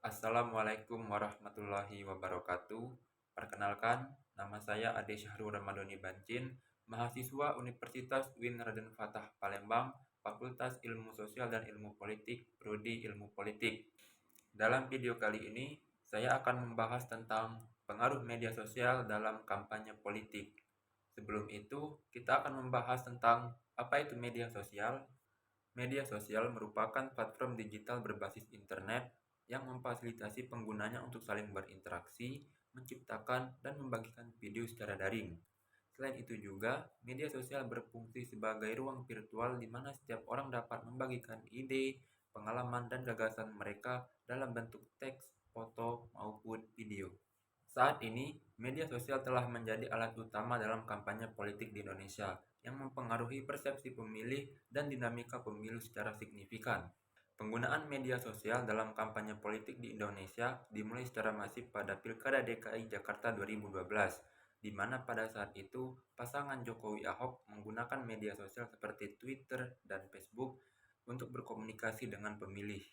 Assalamualaikum warahmatullahi wabarakatuh. Perkenalkan, nama saya Ade Syahrul Ramadhani Bancin, mahasiswa Universitas UIN Raden Fatah Palembang, Fakultas Ilmu Sosial dan Ilmu Politik, Prodi Ilmu Politik. Dalam video kali ini, saya akan membahas tentang pengaruh media sosial dalam kampanye politik. Sebelum itu, kita akan membahas tentang apa itu media sosial. Media sosial merupakan platform digital berbasis internet yang memfasilitasi penggunanya untuk saling berinteraksi, menciptakan, dan membagikan video secara daring. Selain itu juga, media sosial berfungsi sebagai ruang virtual di mana setiap orang dapat membagikan ide, pengalaman, dan gagasan mereka dalam bentuk teks, foto, maupun video. Saat ini, media sosial telah menjadi alat utama dalam kampanye politik di Indonesia yang mempengaruhi persepsi pemilih dan dinamika pemilu secara signifikan. Penggunaan media sosial dalam kampanye politik di Indonesia dimulai secara masif pada Pilkada DKI Jakarta 2012, di mana pada saat itu pasangan Jokowi-Ahok menggunakan media sosial seperti Twitter dan Facebook untuk berkomunikasi dengan pemilih.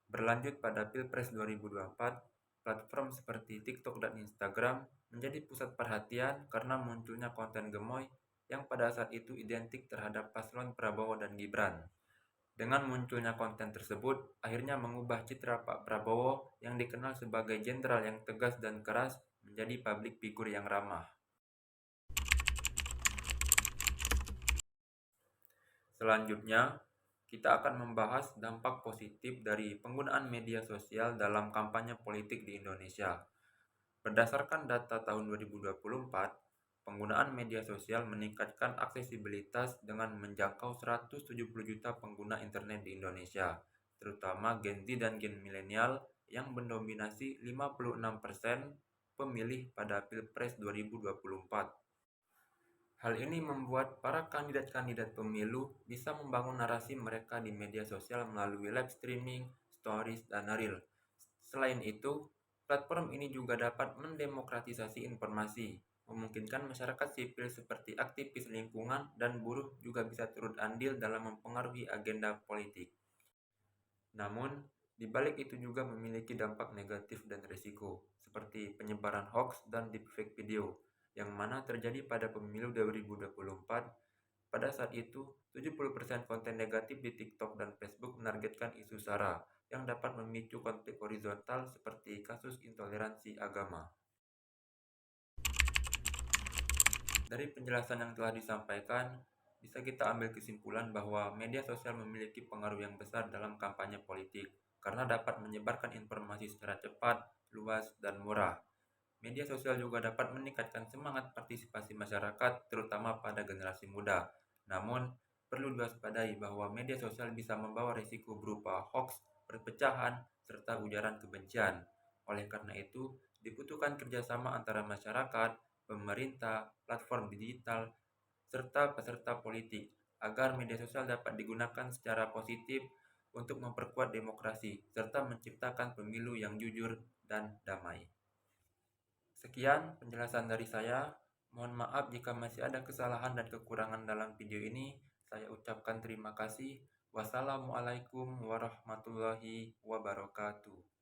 Berlanjut pada Pilpres 2024, platform seperti TikTok dan Instagram menjadi pusat perhatian karena munculnya konten gemoy yang pada saat itu identik terhadap paslon Prabowo dan Gibran. Dengan munculnya konten tersebut, akhirnya mengubah citra Pak Prabowo yang dikenal sebagai jenderal yang tegas dan keras menjadi publik figur yang ramah. Selanjutnya, kita akan membahas dampak positif dari penggunaan media sosial dalam kampanye politik di Indonesia. Berdasarkan data tahun 2024, penggunaan media sosial meningkatkan aksesibilitas dengan menjangkau 170 juta pengguna internet di Indonesia, terutama Gen Z dan Gen Milenial yang mendominasi 56% pemilih pada Pilpres 2024. Hal ini membuat para kandidat-kandidat pemilu bisa membangun narasi mereka di media sosial melalui live streaming, stories, dan reel. Selain itu, platform ini juga dapat mendemokratisasi informasi, memungkinkan masyarakat sipil seperti aktivis lingkungan dan buruh juga bisa turut andil dalam mempengaruhi agenda politik. Namun, di balik itu juga memiliki dampak negatif dan risiko, seperti penyebaran hoax dan deepfake video, yang mana terjadi pada pemilu 2024. Pada saat itu, 70% konten negatif di TikTok dan Facebook menargetkan isu SARA, yang dapat memicu konflik horizontal seperti kasus intoleransi agama. Dari penjelasan yang telah disampaikan, bisa kita ambil kesimpulan bahwa media sosial memiliki pengaruh yang besar dalam kampanye politik karena dapat menyebarkan informasi secara cepat, luas, dan murah. Media sosial juga dapat meningkatkan semangat partisipasi masyarakat, terutama pada generasi muda. Namun, perlu diwaspadai bahwa media sosial bisa membawa risiko berupa hoax, perpecahan, serta ujaran kebencian. Oleh karena itu, dibutuhkan kerjasama antara masyarakat, pemerintah, platform digital, serta peserta politik agar media sosial dapat digunakan secara positif untuk memperkuat demokrasi serta menciptakan pemilu yang jujur dan damai. Sekian penjelasan dari saya. Mohon maaf jika masih ada kesalahan dan kekurangan dalam video ini. Saya ucapkan terima kasih. Wassalamualaikum warahmatullahi wabarakatuh.